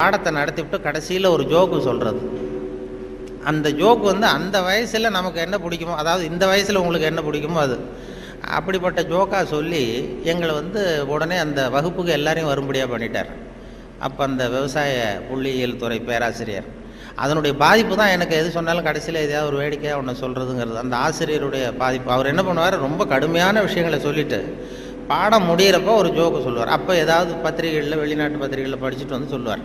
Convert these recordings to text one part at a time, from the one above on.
பாடத்தை நடத்திவிட்டு கடைசியில் ஒரு ஜோக்கு சொல்கிறது. அந்த ஜோக்கு அந்த வயசில் நமக்கு என்ன பிடிக்குமோ, அதாவது இந்த வயசில் உங்களுக்கு என்ன பிடிக்குமோ அது அப்படிப்பட்ட ஜோக்காக சொல்லி எங்களை உடனே அந்த வகுப்புக்கு எல்லாரையும் வரும்படியாக பண்ணிட்டார். அப்போ அந்த விவசாய புள்ளியியல் துறை பேராசிரியர், அதனுடைய பாதிப்பு தான் எனக்கு எது சொன்னாலும் கடைசியில் எதையாவது ஒரு வேடிக்கையாக ஒன்று சொல்கிறதுங்கிறது. அந்த ஆசிரியருடைய பாதிப்பு. அவர் என்ன பண்ணுவார், ரொம்ப கடுமையான விஷயங்களை சொல்லிவிட்டு பாடம் முடிகிறப்போ ஒரு ஜோக்கு சொல்லுவார். அப்போ ஏதாவது பத்திரிகைகளில், வெளிநாட்டு பத்திரிகைகளில் படிச்சுட்டு சொல்லுவார்.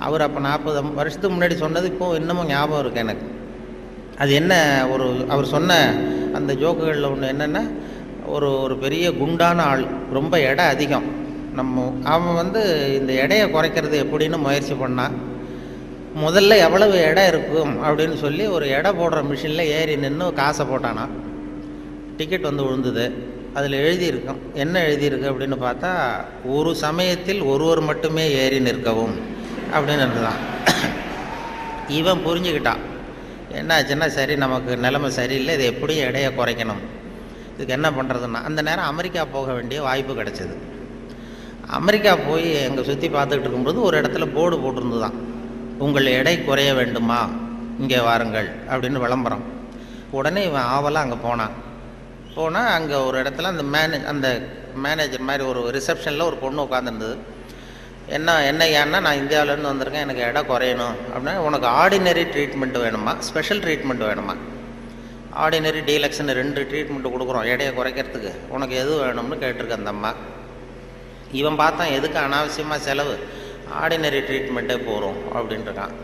அவர் அப்போ 40 வருஷத்துக்கு முன்னாடி சொன்னது இப்போது இன்னமும் ஞாபகம் இருக்குது எனக்கு. அது என்ன, அவர் சொன்ன அந்த ஜோக்குகளில் ஒன்று என்னென்னா, ஒரு பெரிய குண்டான ஆள், ரொம்ப எடை அதிகம். அவன் இந்த எடையை குறைக்கிறது எப்படின்னு முயற்சி பண்ணான். முதல்ல எவ்வளவு எடை இருக்கும் அப்படின்னு சொல்லி ஒரு எடை போடுற மிஷினில் ஏறி நின்று காசை போட்டானா. டிக்கெட் விழுந்தது. அதில் எழுதியிருக்கும், என்ன எழுதியிருக்கு அப்படின்னு பார்த்தா, ஒரு சமயத்தில் ஒருவர் மட்டுமே ஏறி நிற்கவும் அப்படின்னு இருந்துதான். இவன் புரிஞ்சுக்கிட்டான், என்னாச்சுன்னா சரி நமக்கு நிலைமை சரியில்லை, இது எப்படியும் எடையை குறைக்கணும், இதுக்கு என்ன பண்ணுறதுன்னா அந்த நேரம் அமெரிக்கா போக வேண்டிய வாய்ப்பு கிடச்சிது. அமெரிக்கா போய் எங்கே சுற்றி பார்த்துக்கிட்டு இருக்கும்போது ஒரு இடத்துல போர்டு போட்டிருந்து தான், உங்கள் எடை குறைய வேண்டுமா இங்கே வாருங்கள் அப்படின்னு விளம்பரம். உடனே இவன் ஆவலாக அங்கே போனான். அங்கே ஒரு இடத்துல அந்த மேனேஜர் மாதிரி ஒரு ரிசப்ஷனில் ஒரு பொண்ணு உட்காந்துருந்தது. என்ன ஏன்னா, நான் இந்தியாவிலேருந்து வந்திருக்கேன், எனக்கு எடை குறையணும் அப்படின்னா, உனக்கு ஆர்டினரி ட்ரீட்மெண்ட் வேணுமா, ஸ்பெஷல் ட்ரீட்மெண்ட் வேணுமா? ஆர்டினரி, டீலக்ஸ்னு 2 ட்ரீட்மெண்ட்டு கொடுக்குறோம் எடையை குறைக்கிறதுக்கு, உனக்கு எது வேணும்னு கேட்டிருக்க அந்த அம்மா. இவன் பார்த்தான், எதுக்கு அனாவசியமாக செலவு, ஆர்டினரி ட்ரீட்மெண்ட்டே போகிறோம் அப்படின்ட்டுருக்கான்.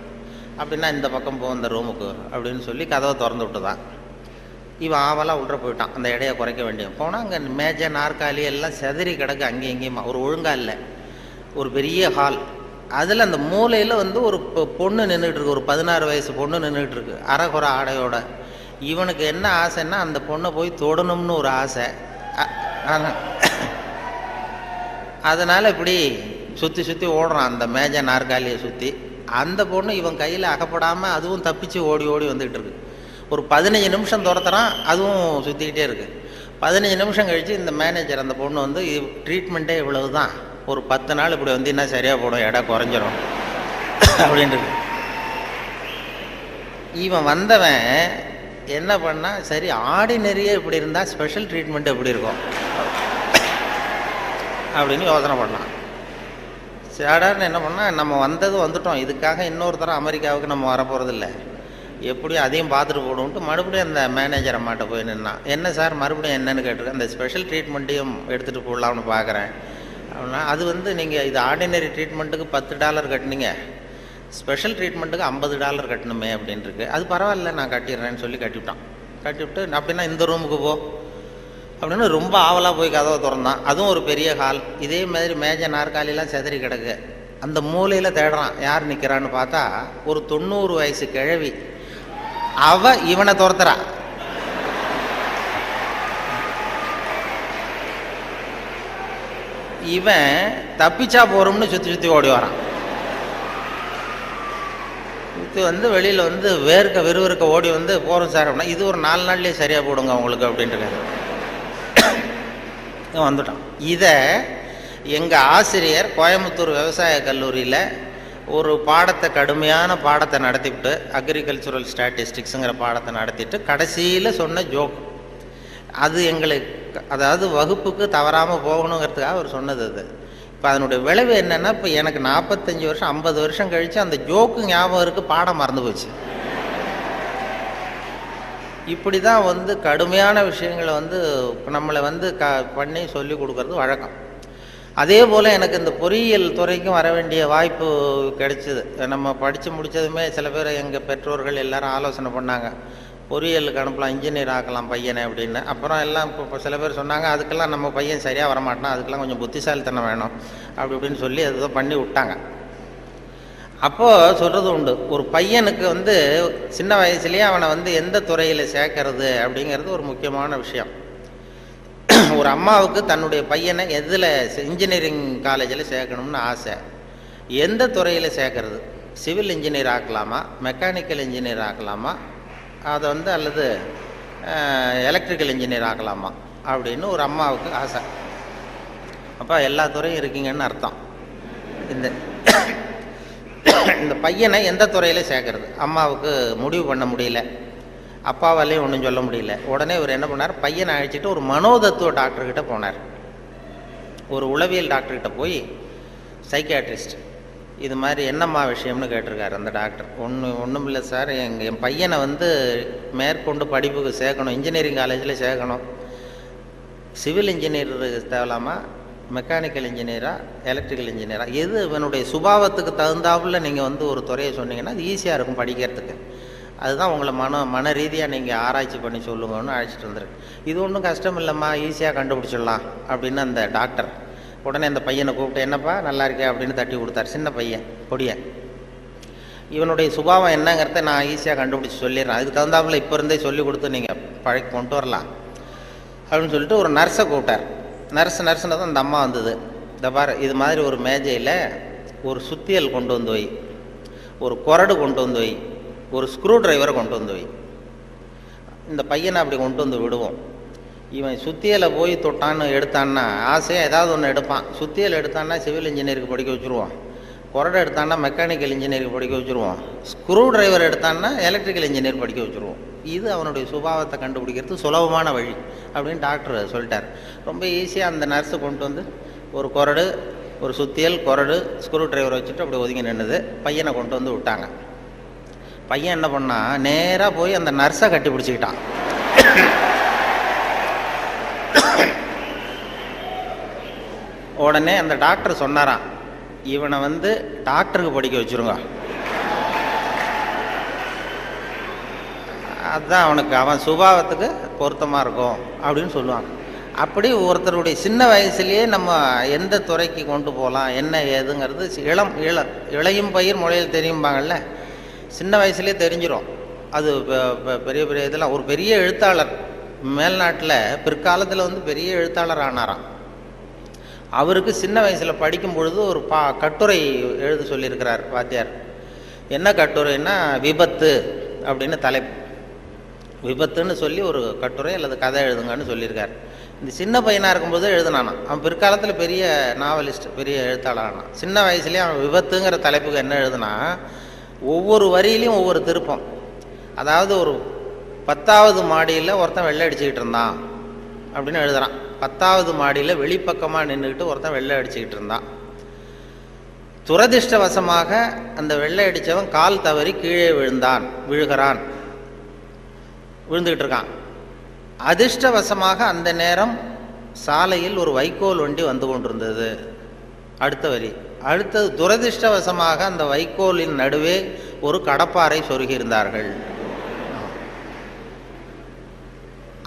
அப்படின்னா இந்த பக்கம் போ அந்த ரூமுக்கு அப்படின்னு சொல்லி கதவை திறந்து விட்டு தான் இவன் ஆவலாக உள்ள போயிட்டான். அந்த எடையை குறைக்க வேண்டிய போனால் அங்கே மேஜை, நாற்காலி எல்லாம் செதறி கிடக்கு, அங்கேயும் இங்கேயுமா, ஒரு ஒழுங்காக இல்லை. ஒரு பெரிய ஹால், அதில் அந்த மூலையில் ஒரு பொண்ணு நின்றுட்டு இருக்கு, ஒரு 16 வயசு பொண்ணு நின்றுட்டு இருக்கு, அரைகுறை ஆடையோட. இவனுக்கு என்ன ஆசைன்னா, அந்த பொண்ணை போய் தொடணும்னு ஒரு ஆசை. அதனால் இப்படி சுற்றி சுற்றி ஓடுறான் அந்த மேஜை நாற்காலியை சுற்றி. அந்த பொண்ணு இவன் கையில் அகப்படாமல் அதுவும் தப்பிச்சு ஓடி ஓடி வந்துக்கிட்டு இருக்கு. ஒரு 15 நிமிஷம் துரத்துறான், அதுவும் சுற்றிக்கிட்டே இருக்குது. 15 நிமிஷம் கழித்து இந்த மேனேஜர், அந்த பொண்ணு ட்ரீட்மெண்ட்டே இவ்வளவு தான், ஒரு 10 நாள் இப்படி வந்தீங்கன்னா சரியாக போடும், எடை குறைஞ்சிரும் அப்படின்ட்டு. இவன் வந்தவன் என்ன பண்ணால், சரி ஆர்டினரியே இப்படி இருந்தால் ஸ்பெஷல் ட்ரீட்மெண்ட் எப்படி இருக்கும் அப்படின்னு யோசனை பண்ணான். சாடார்னு என்ன பண்ணால், நம்ம வந்துட்டோம், இதுக்காக இன்னொரு தரம் அமெரிக்காவுக்கு நம்ம வரப்போகிறதில்ல, எப்படியும் அதையும் பார்த்துட்டு போடும்ட்டு மறுபடியும் அந்த மேனேஜர் அம்மாட்ட போய் நின்னான். என்ன சார் மறுபடியும் என்னன்னு கேட்டிருக்கேன், அந்த ஸ்பெஷல் ட்ரீட்மெண்ட்டையும் எடுத்துகிட்டு போடலாம்னு பார்க்குறேன் அப்படின்னா, அது நீங்கள் இது ஆர்டினரி ட்ரீட்மெண்ட்டுக்கு $10 கட்டினீங்க, ஸ்பெஷல் ட்ரீட்மெண்ட்டுக்கு $50 கட்டணுமே அப்படின்ட்டுருக்கு. அது பரவாயில்ல, நான் கட்டிடுறேன்னு சொல்லி கட்டிவிட்டு அப்படின்னா இந்த ரூமுக்கு போ அப்படின்னு ரொம்ப ஆவலாக போய் கதவை திறந்தான். அதுவும் ஒரு பெரிய ஹால், இதே மாதிரி மேஜை நாற்காலிலாம் செதறி கிடக்கு. அந்த மூலையில் தேடுறான், யார் நிற்கிறான்னு பார்த்தா ஒரு 90 வயசு கிழவி. அவ இவனை துரத்துறா. இவன் தப்பிச்சா போறோம்னு சுற்றி சுற்றி ஓடி வரான். சுற்றி வெளியில் விறுவிறுக்க ஓடி போகிறோம் சார் அப்படின்னா, இது ஒரு 4 நாள்லேயே சரியாக போடுங்க உங்களுக்கு அப்படின்ட்டு வந்துட்டான். இதை எங்கள் ஆசிரியர் கோயம்புத்தூர் விவசாய கல்லூரியில் ஒரு கடுமையான பாடத்தை நடத்திவிட்டு, அக்ரிகல்ச்சுரல் ஸ்டாட்டிஸ்டிக்ஸுங்கிற பாடத்தை நடத்திட்டு கடைசியில் சொன்ன ஜோக் அது எங்களுக்கு, அதாவது வகுப்புக்கு தவறாமல் போகணுங்கிறதுக்காக அவர் சொன்னது அது. இப்போ அதனுடைய விளைவு என்னென்னா, இப்போ எனக்கு 45 வருஷம் 50 வருஷம் கழித்து அந்த ஜோக்கு ஞாபகம் இருக்குது, பாடம் மறந்து போச்சு. இப்படி தான் கடுமையான விஷயங்களை நம்மளை பண்ணி சொல்லி கொடுக்கறது வழக்கம். அதே போல் எனக்கு இந்த பொறியியல் துறைக்கும் வர வேண்டிய வாய்ப்பு கிடைச்சிது. நம்ம படித்து முடித்ததுமே சில பேர் எங்கள் பெற்றோர்கள் எல்லாரும் ஆலோசனை பண்ணாங்க, பொறியியலுக்கு அனுப்பலாம், இன்ஜினியர் ஆக்கலாம் பையனை அப்படின்னு. அப்புறம் எல்லாம் இப்போ சில பேர் சொன்னாங்க, அதுக்கெல்லாம் நம்ம பையன் சரியாக வரமாட்டான், அதுக்கெல்லாம் கொஞ்சம் புத்திசாலித்தனம் வேணும் அப்படி இப்படின்னு சொல்லி அதை பண்ணி விட்டாங்க. அப்போது சொல்கிறது உண்டு, ஒரு பையனுக்கு சின்ன வயசுலேயே அவனை எந்த துறையில் சேர்க்கறது அப்படிங்கிறது ஒரு முக்கியமான விஷயம். ஒரு அம்மாவுக்கு தன்னுடைய பையனை எதில், இன்ஜினியரிங் காலேஜில் சேர்க்கணும்னு ஆசை. எந்த துறையில் சேர்க்கறது, சிவில் இன்ஜினியர் ஆக்கலாமா, மெக்கானிக்கல் இன்ஜினியர் ஆக்கலாமா, அதை அல்லது எலக்ட்ரிக்கல் இன்ஜினியர் ஆக்கலாமா அப்படின்னு ஒரு அம்மாவுக்கு ஆசை. அப்போ எல்லா துறையும் இருக்கீங்கன்னு அர்த்தம். இந்த இந்த பையனை எந்த துறையில் சேர்க்கறது அம்மாவுக்கு முடிவு பண்ண முடியல, அப்பாவாலையும் ஒன்றும் சொல்ல முடியல. உடனே இவர் என்ன பண்ணார், பையனை அழைச்சிட்டு ஒரு மனோதத்துவ டாக்டர்கிட்ட போனார். ஒரு உளவியல் டாக்டர்கிட்ட போய் சைக்கியாட்ரிஸ்ட் இது மாதிரி என்னம்மா விஷயம்னு கேட்டிருக்காரு அந்த டாக்டர். ஒன்றும் இல்லை சார், என் பையனை வந்து மேற்கொண்டு படிப்புக்கு சேர்க்கணும், இன்ஜினியரிங் காலேஜில் சேர்க்கணும். சிவில் இன்ஜினியர் தேவலாமா, மெக்கானிக்கல் இன்ஜினியரா, எலக்ட்ரிக்கல் இன்ஜினியரா, எது இவனுடைய சுபாவத்துக்கு தகுந்தாப்புல நீங்கள் வந்து ஒரு துறையை சொன்னீங்கன்னா அது ஈஸியாக இருக்கும் படிக்கிறதுக்கு. அதுதான் உங்களை மன ரீதியாக நீங்கள் ஆராய்ச்சி பண்ணி சொல்லுங்கன்னு அழைச்சிட்டு வந்துருக்கு. இது ஒன்றும் கஷ்டம் இல்லைம்மா, ஈஸியாக கண்டுபிடிச்சிடலாம் அப்படின்னு அந்த டாக்டர் உடனே அந்த பையனை கூப்பிட்டு, என்னப்பா நல்லா இருக்கே அப்படின்னு தட்டி கொடுத்தார். சின்ன பையன் பொடியன். இவனுடைய சுபாவம் என்னங்கிறத நான் ஈஸியாக கண்டுபிடிச்சி சொல்லிடுறேன், அதுக்கு தகுந்தாப்புல இப்போ இருந்தே சொல்லி கொடுத்து நீங்கள் பழக்கி கொண்டு வரலாம் அப்படின்னு சொல்லிட்டு ஒரு நர்ஸை கூப்பிட்டார். நர்ஸுன்னு தான் அந்த அம்மா வந்தது. இந்த பாரு, இது மாதிரி ஒரு மேஜையில் ஒரு சுத்தியல் கொண்டு வந்து வை, ஒரு கொரடு கொண்டு வந்து வை, ஒரு ஸ்க்ரூ டிரைவரை கொண்டு வந்து வை. இந்த பையனை அப்படி கொண்டு வந்து விடுவோம். இவன் சுத்தியலை போய் தொட்டான்னு எடுத்தான்னா ஆசையாக ஏதாவது ஒன்று எடுப்பான். சுத்தியல் எடுத்தான்னா சிவில் இன்ஜினியருக்கு படிக்க வச்சுருவோம், கொரடை எடுத்தான்னா மெக்கானிக்கல் இன்ஜினியருக்கு படிக்க வச்சுருவோம், ஸ்க்ரூ டிரைவர் எடுத்தான்னா எலக்ட்ரிக்கல் இன்ஜினியர் படிக்க வச்சுருவோம். இது அவனுடைய சுபாவத்தை கண்டுபிடிக்கிறது சுலபமான வழி அப்படின்னு டாக்டர் சொல்லிட்டார். ரொம்ப ஈஸியாக அந்த நர்ஸு கொண்டு வந்து ஒரு கொரடு, ஒரு சுத்தியல், கொரடு, ஸ்க்ரூ டிரைவர் வச்சுட்டு அப்படி ஒதுங்கி நின்றுது. பையனை கொண்டு வந்து விட்டாங்க. பையன் என்ன பண்ணா, நேராக போய் அந்த நர்ஸை கட்டி பிடிச்சிக்கிட்டான். உடனே அந்த டாக்டர் சொன்னாராம், இவனை வந்து டாக்டருக்கு படிக்க வச்சுருங்க, அதுதான் அவன் சுபாவத்துக்கு பொருத்தமாக இருக்கும் அப்படின்னு சொல்லுவாங்க. அப்படி ஒருத்தருடைய சின்ன வயசுலேயே நம்ம எந்த துறைக்கு கொண்டு போகலாம் என்ன ஏதுங்கிறது இளையும் பயிர் முளையில் தெரியும்பாங்கள்ல, சின்ன வயசுலேயே தெரிஞ்சிடும். அது பெரிய பெரிய இதெல்லாம் ஒரு பெரிய எழுத்தாளர் மேல்நாட்டில் பிற்காலத்தில் வந்து பெரிய எழுத்தாளர் ஆனாராம். அவருக்கு சின்ன வயசில் படிக்கும் பொழுது ஒரு கட்டுரை எழுத சொல்லியிருக்கிறார் வாத்தியார். என்ன கட்டுரைன்னா விபத்து அப்படின்னு தலைப்பு. விபத்துன்னு சொல்லி ஒரு கட்டுரை அல்லது கதை எழுதுங்கன்னு சொல்லியிருக்கார். இந்த சின்ன பையனாக இருக்கும்போது எழுதினானா. அவன் பிற்காலத்தில் பெரிய நாவலிஸ்ட், பெரிய எழுத்தாளர் ஆனான். சின்ன வயசுலேயே அவன் விபத்துங்கிற தலைப்புக்கு என்ன எழுதுனா, ஒவ்வொரு வரியிலையும் ஒவ்வொரு திருப்பம். அதாவது ஒரு 10வது மாடியில் ஒருத்தன் வெள்ளை அடிச்சுக்கிட்டு இருந்தான் அப்படின்னு எழுதுகிறான். 10வது மாடியில் வெளிப்பக்கமாக நின்றுக்கிட்டு ஒருத்தன் வெள்ளை அடிச்சுக்கிட்டு இருந்தான். துரதிர்ஷ்டவசமாக அந்த வெள்ளை அடித்தவன் கால் தவறி கீழே விழுகிறான், விழுந்துக்கிட்டு இருக்கான். அதிர்ஷ்டவசமாக அந்த நேரம் சாலையில் ஒரு வைக்கோல் வண்டி வந்து கொண்டிருந்தது. அடுத்த வரி. அடுத்தது, துரதிர்ஷ்டவசமாக அந்த வைக்கோலின் நடுவே ஒரு கடப்பாரை சொருகியிருந்தார்கள்.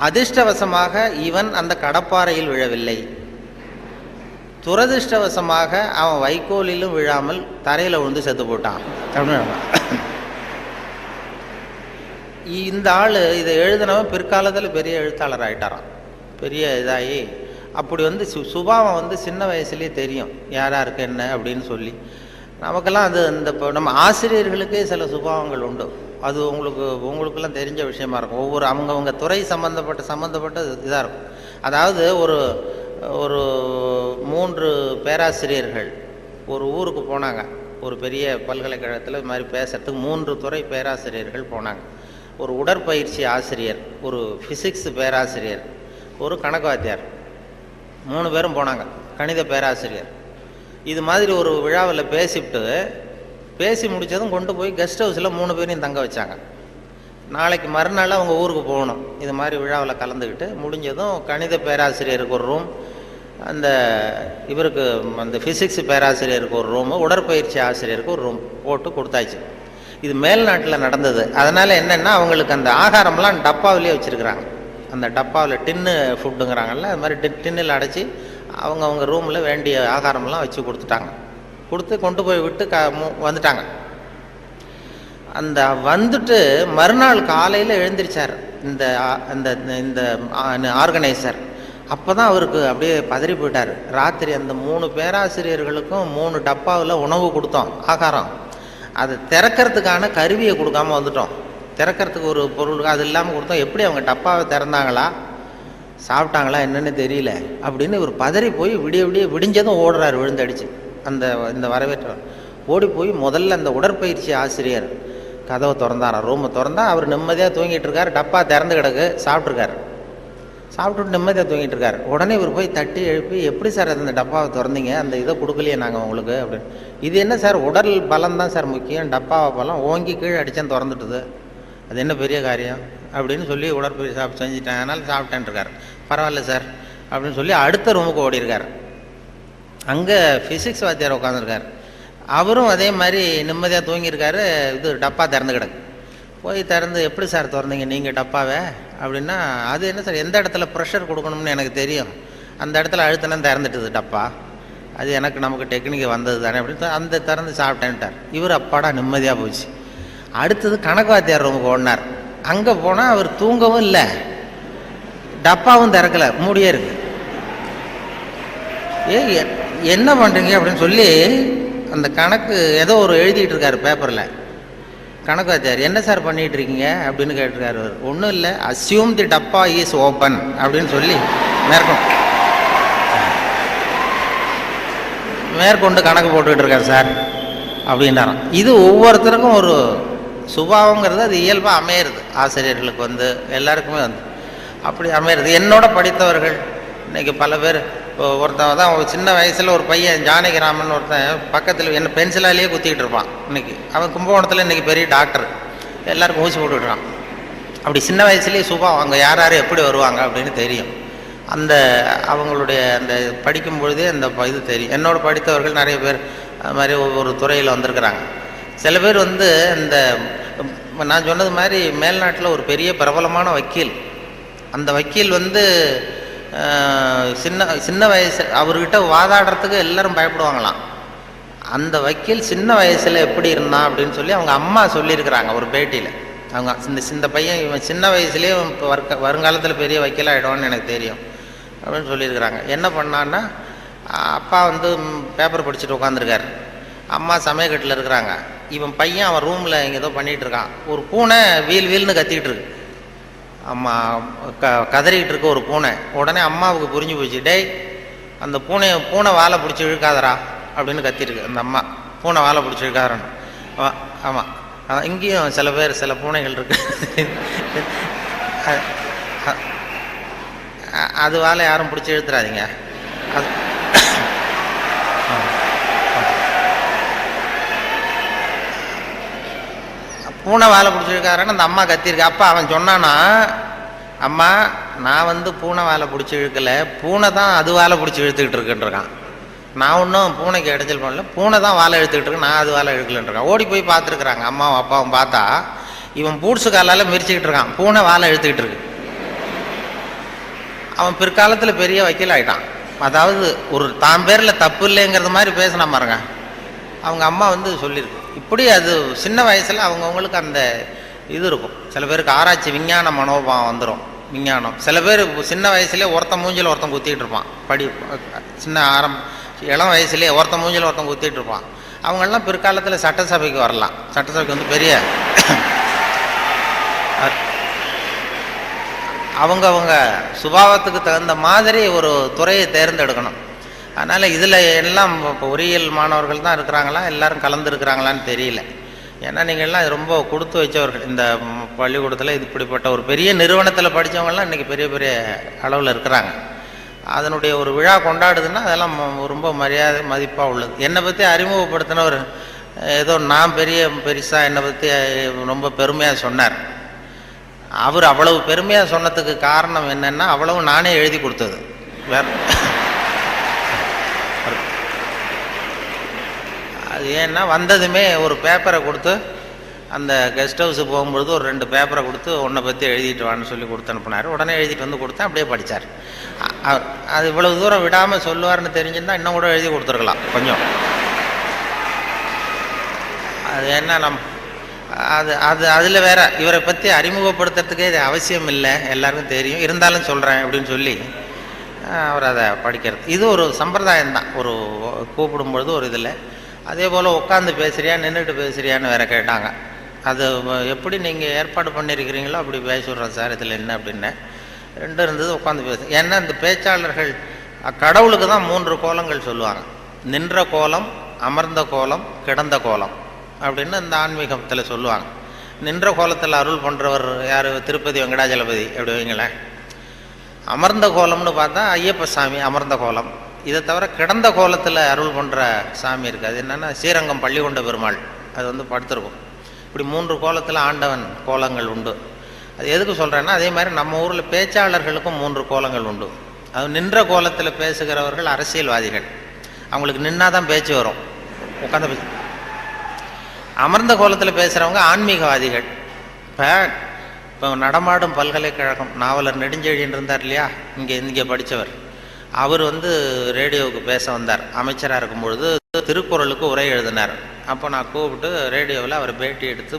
அதிர்ஷ்டவசமாக இவன் அந்த கடப்பாறையில் விழவில்லை. துரதிர்ஷ்டவசமாக அவன் வைக்கோலிலும் விழாமல் தரையில் விழுந்து செத்து போட்டான் அப்படின்னு. இந்த ஆள் இதை எழுதினவன் பிற்காலத்தில் பெரிய எழுத்தாளர் ஆகிட்டாரான், பெரிய இதாகி. அப்படி வந்து சுபாவம் வந்து சின்ன வயசுலேயே தெரியும் யார் யாருக்கு என்ன அப்படின்னு சொல்லி. நமக்கெல்லாம் அது இந்த இப்போ நம்ம ஆசிரியர்களுக்கே சில சுபாவங்கள் உண்டு. அது உங்களுக்கெல்லாம் தெரிஞ்ச விஷயமா இருக்கும். ஒவ்வொரு அவங்கவுங்க துறை சம்மந்தப்பட்ட இதாக இருக்கும். அதாவது ஒரு 3 பேராசிரியர்கள் ஒரு ஊருக்கு போனாங்க. ஒரு பெரிய பல்கலைக்கழகத்தில் இது மாதிரி பேசுறதுக்கு 3 துறை பேராசிரியர்கள் போனாங்க. ஒரு உடற்பயிற்சி ஆசிரியர், ஒரு ஃபிசிக்ஸ் பேராசிரியர், ஒரு கணக்கு வாத்தியார், 3 பேரும் போனாங்க. கணித பேராசிரியர். இது மாதிரி ஒரு விழாவில் பேசி முடித்ததும் கொண்டு போய் கெஸ்ட் ஹவுஸில் 3 பேரையும் தங்க வச்சாங்க. நாளைக்கு மறுநாள் அவங்க ஊருக்கு போகணும். இது மாதிரி விழாவில் கலந்துக்கிட்டு முடிஞ்சதும் கணித பேராசிரியருக்கு ஒரு ரூம், இவருக்கு அந்த ஃபிசிக்ஸ் பேராசிரியருக்கு ஒரு ரூமு, உடற்பயிற்சி ஆசிரியருக்கு ஒரு ரூம் போட்டு கொடுத்தாச்சு. இது மேல்நாட்டில் நடந்தது. அதனால் என்னென்னா அவங்களுக்கு அந்த ஆகாரம்லாம் டப்பாவிலே வச்சுருக்குறாங்க. அந்த டப்பாவில் டின்னு ஃபுட்டுங்கிறாங்கல்ல, அது மாதிரி டின்னில் அடைச்சி அவங்க ரூமில் வேண்டிய ஆகாரமெல்லாம் வச்சு கொடுத்து கொண்டு போய் விட்டு வந்துட்டாங்க. அந்த வந்துட்டு மறுநாள் காலையில் எழுந்திரிச்சார் இந்த ஆர்கனைசர். அப்போ தான் அவருக்கு அப்படியே பதறி போயிட்டார். ராத்திரி அந்த 3 பேராசிரியர்களுக்கும் 3 டப்பாவில் உணவு கொடுத்தோம், ஆகாரம். அதை திறக்கிறதுக்கான கருவியை கொடுக்காமல் வந்துட்டோம். திறக்கிறதுக்கு ஒரு பொருள் அது இல்லாமல் கொடுத்தோம். எப்படி அவங்க டப்பாவை திறந்தாங்களா சாப்பிட்டாங்களா என்னன்னு தெரியல அப்படின்னு இவர் பதறி போய் விடிஞ்சதும் ஓடுறாரு விழுந்தடிச்சு. இந்த வரவேற்றவர் ஓடி போய் முதல்ல அந்த உடற்பயிற்சி ஆசிரியர் கதவை திறந்தாராம். ரூமை திறந்தா அவர் நிம்மதியாக தூங்கிட்டு இருக்கார். டப்பா திறந்து கிடக்கு, சாப்பிட்ருக்காரு. சாப்பிட்டுட்டு நிம்மதியாக தூங்கிட்டு இருக்காரு. உடனே இவர் போய் தட்டி எழுப்பி, எப்படி சார் அந்த டப்பாவை திறந்தீங்க, அந்த இதை கொடுக்கலையே நாங்கள் உங்களுக்கு அப்படின்னு. இது என்ன சார், உடல் பலம் தான் சார் முக்கியம், டப்பாவை பலம் ஓங்கி கீழே அடித்தேன் திறந்துட்டுது, அது என்ன பெரிய காரியம் அப்படின்னு சொல்லி உடற்பயிற்சி செஞ்சுட்டேன், அதனால் சாப்பிட்டேன் இருக்கார். பரவாயில்ல சார் அப்படின்னு சொல்லி அடுத்த ரூமுக்கு ஓடிருக்கார். அங்கே ஃபிசிக்ஸ் வாத்தியார் உட்காந்துருக்கார். அவரும் அதே மாதிரி நிம்மதியாக தூங்கியிருக்காரு. இது டப்பா திறந்து கிடக்கு. போய் திறந்து, எப்படி சார் திறந்தீங்க நீங்கள் டப்பாவை அப்படின்னா, அது என்ன சார், எந்த இடத்துல ப்ரெஷர் கொடுக்கணும்னு எனக்கு தெரியும், அந்த இடத்துல அழுத்தினா திறந்துட்டுது டப்பா, அது எனக்கு நமக்கு டெக்னிக்கு வந்தது தானே அப்படின்னு அந்த திறந்து சாப்பிட்டேன்ட்டார். இவர் அப்பாடா நிம்மதியாக போச்சு. அடுத்தது கணக்கு வாத்தியார் ரூமுக்கு ஓடினார். அங்கே போனால் அவர் தூங்கவும் இல்லை, டப்பாவும் திறக்கலை, மூடியே இருக்கு. என்ன பண்ணுறீங்க அப்படின்னு சொல்லி அந்த கணக்கு ஏதோ ஒரு எழுதிட்டு இருக்காரு பேப்பரில். கணக்கு வாத்தியார், என்ன சார் பண்ணிகிட்டு இருக்கீங்க அப்படின்னு கேட்டிருக்காரு. அவர் ஒன்றும் இல்லை, அஸ்யூம் தி டப்பா இஸ் ஓப்பன் அப்படின்னு சொல்லி மேற்கொண்டு கணக்கு போட்டுக்கிட்டு இருக்காரு சார் அப்படின்னாராம். இது ஒவ்வொருத்தருக்கும் ஒரு சுபாவங்கிறது அது இயல்பாக அமையிறது. ஆசிரியர்களுக்கு வந்து எல்லாருக்குமே வந்து அப்படி அமையிறது. என்னோட படித்தவர்கள் இன்றைக்கி பல பேர், ஒருத்தன் தான் சின்ன வயசில் ஒரு பையன் ஜானகிராமன் ஒருத்தன் பக்கத்தில் என்ன பென்சிலாலேயே குத்திக்கிட்டு இருப்பான். இன்றைக்கி அவன் கும்பகோணத்தில் இன்றைக்கி பெரிய டாக்டர், எல்லாருக்கும் ஊசி போட்டுக்கிட்டுறான். அப்படி சின்ன வயசுலேயே சுபாவம், அவங்க யார் யார் எப்படி வருவாங்க அப்படின்னு தெரியும். அந்த அவங்களுடைய அந்த படிக்கும் பொழுதே அந்த இது தெரியும். என்னோட படித்தவர்கள் நிறைய பேர் அது மாதிரி ஒவ்வொரு துறையில் வந்திருக்கிறாங்க. சில பேர் வந்து இந்த நான் சொன்னது மாதிரி மேல்நாட்டில் ஒரு பெரிய பிரபலமான வக்கீல், அந்த வக்கீல் வந்து சின்ன வயசு அவர்கிட்ட வாதாடுறதுக்கு எல்லாரும் பயப்படுவாங்களாம். அந்த வக்கீல் சின்ன வயசில் எப்படி இருந்தான் அப்படின்னு சொல்லி அவங்க அம்மா சொல்லியிருக்கிறாங்க ஒரு பேட்டியில். அவங்க இந்த பையன் இவன் சின்ன வயசுலேயே வருங்காலத்தில் பெரிய வக்கீல் ஆகிடுவான்னு எனக்கு தெரியும் அப்படின்னு சொல்லியிருக்கிறாங்க. என்ன பண்ணான்னா, அப்பா வந்து பேப்பர் படிச்சுட்டு உட்காந்துருக்காரு, அம்மா சமயக்கட்டில் இருக்கிறாங்க. இவன் பையன் அவன் ரூமில் இங்கே ஏதோ பண்ணிகிட்டு இருக்கான். ஒரு பூனை வீல்னு கத்திக்கிட்டு இருக்கு. அம்மா கதறிக்கிட்டு இருக்க ஒரு பூனை. உடனே அம்மாவுக்கு புரிஞ்சு போச்சு, டேய் அந்த பூனை வாழை பிடிச்சி இழுக்காதரா அப்படின்னு கத்திருக்கு அந்த அம்மா. பூனை வாழை பிடிச்சி இழுக்காதரான்னு. ஆமாம், இங்கேயும் சில பூனைகள் இருக்கு, அது வாழை யாரும் பிடிச்சி இழுத்துறாதீங்க. அது பூனை வாழை பிடிச்சிருக்காருன்னு அந்த அம்மா கத்திருக்கு. அப்பா அவன் சொன்னானா, அம்மா நான் வந்து பூனை வாழை பிடிச்சி இழுக்கலை, பூனை தான் அது வாழை பிடிச்சி இழுத்துக்கிட்டு இருக்குன்றான். நான் ஒன்றும் பூனைக்கு இடைஞ்சல் பண்ணல, பூனை தான் வாழை இழுத்துக்கிட்டு இருக்கு, நான் அது வாழை இழுக்கலன்றான். ஓடி போய் பார்த்துருக்குறாங்க அம்மாவும் அப்பாவும். பார்த்தா இவன் பூட்ஸு காலால் மிரிச்சிக்கிட்டு இருக்கான், பூனை வாழை இழுத்துக்கிட்டு இருக்கு. அவன் பிற்காலத்தில் பெரிய வக்கீல் ஆகிட்டான். அதாவது ஒரு தான் பேரில் தப்பு இல்லைங்கிறது மாதிரி பேசினா பாருங்க. அவங்க அம்மா வந்து சொல்லியிருக்கு. இப்படி அது சின்ன வயசில் அவங்கவுங்களுக்கு அந்த இது இருக்கும். சில பேருக்கு ஆராய்ச்சி விஞ்ஞான மனோபாவம் வந்துடும். விஞ்ஞானம் சில பேர் சின்ன வயசுலேயே ஒருத்தன் மூஞ்சில் ஒருத்தன் குத்திக்கிட்டு இருப்பான். இளம் வயசுலேயே ஒருத்தன் மூஞ்சில் ஒருத்தன் குத்திட்டு இருப்பான். அவங்கெல்லாம் பிற்காலத்தில் சட்டசபைக்கு வரலாம். சட்டசபைக்கு வந்து பெரிய அவங்க சுபாவத்துக்கு தகுந்த மாதிரி ஒரு துறையை தேர்ந்தெடுக்கணும். அதனால் இதில் எல்லாம் இப்போ பொறியியல் மாணவர்கள் தான் இருக்கிறாங்களா, எல்லோரும் கலந்துருக்கிறாங்களான்னு தெரியல. ஏன்னா நீங்கள்லாம் ரொம்ப கொடுத்து வச்சவர்கள். இந்த பள்ளிக்கூடத்தில் இது இப்படிப்பட்ட ஒரு பெரிய நிறுவனத்தில் படித்தவங்கள்லாம் இன்றைக்கி பெரிய பெரிய அளவில் இருக்கிறாங்க. அதனுடைய ஒரு விழா கொண்டாடுதுன்னா அதெல்லாம் ரொம்ப மரியாதை மதிப்பாக உள்ளது. என்னை பற்றி அறிமுகப்படுத்தினவர் ஏதோ நான் பெருசாக என்னை பற்றி ரொம்ப பெருமையாக சொன்னார். அவர் அவ்வளவு பெருமையாக சொன்னதுக்கு காரணம் என்னென்னா, அவ்வளவு நானே எழுதி கொடுத்தது. வேறு அது ஏன்னா வந்ததுமே ஒரு பேப்பரை கொடுத்து, அந்த கெஸ்ட் ஹவுஸு போகும்பொழுது ஒரு 2 பேப்பரை கொடுத்து உன்னை பற்றி எழுதிட்டு வான்னு சொல்லி கொடுத்து அனுப்புனார். உடனே எழுதிட்டு வந்து கொடுத்தேன், அப்படியே படித்தார். அது இவ்வளவு தூரம் விடாமல் சொல்லுவார்னு தெரிஞ்சுருந்தா இன்னும் கூட எழுதி கொடுத்துருக்கலாம் கொஞ்சம். அது என்ன அதில் வேற இவரை பற்றி அறிமுகப்படுத்துறதுக்கே இது அவசியம் இல்லை, எல்லாருக்கும் தெரியும், இருந்தாலும் சொல்கிறேன் அப்படின்னு சொல்லி அவர் அதை படிக்கிறது. இது ஒரு சம்பிரதாயம்தான். ஒரு கூப்பிடும்பொழுது ஒரு இதில் அதே போல் உட்காந்து பேசுகிறியா நின்றுட்டு பேசுகிறியான்னு வேற கேட்டாங்க. அது எப்படி நீங்கள் ஏற்பாடு பண்ணியிருக்கிறீங்களோ அப்படி பேசிடுறோம் சார், இதில் என்ன அப்படின்னு 2 இருந்தது. உட்காந்து பேசு. ஏன்னா இந்த பேச்சாளர்கள் கடவுளுக்கு தான் 3 கோலங்கள் சொல்லுவாங்க. நின்ற கோலம், அமர்ந்த கோலம், கிடந்த கோலம் அப்படின்னு இந்த ஆன்மீகத்தில் சொல்லுவாங்க. நின்ற கோலத்தில் அருள் பண்ணுறவர் யார்? திருப்பதி வெங்கடாஜலபதி அப்படி வைங்களேன். அமர்ந்த கோலம்னு பார்த்தா ஐயப்ப சாமி அமர்ந்த கோலம். இதை தவிர கிடந்த கோலத்தில் அருள் பண்ணுற சாமி இருக்குது. அது என்னென்னா ஸ்ரீரங்கம் பள்ளிகொண்ட பெருமாள். அது வந்து படுத்திருக்கும். இப்படி 3 கோலத்தில் ஆண்டவன் கோலங்கள் உண்டு. அது எதுக்கு சொல்கிறேன்னா, அதே மாதிரி நம்ம ஊரில் பேச்சாளர்களுக்கும் 3 கோலங்கள் உண்டு. அது நின்ற கோலத்தில் பேசுகிறவர்கள் அரசியல்வாதிகள். அவங்களுக்கு நின்னா தான் பேச்சு வரும், உட்காந்து பேச. அமர்ந்த கோலத்தில் பேசுகிறவங்க ஆன்மீகவாதிகள். இப்போ நடமாடும் பல்கலைக்கழகம் நாவலர் நெடுஞ்செழியன் இருந்தார் இல்லையா, இங்கே படித்தவர். அவர் வந்து ரேடியோவுக்கு பேச வந்தார். அமைச்சராக இருக்கும் பொழுது திருக்குறளுக்கு உரை எழுதினார். அப்போ நான் கூப்பிட்டு ரேடியோவில் அவர் பேட்டி எடுத்து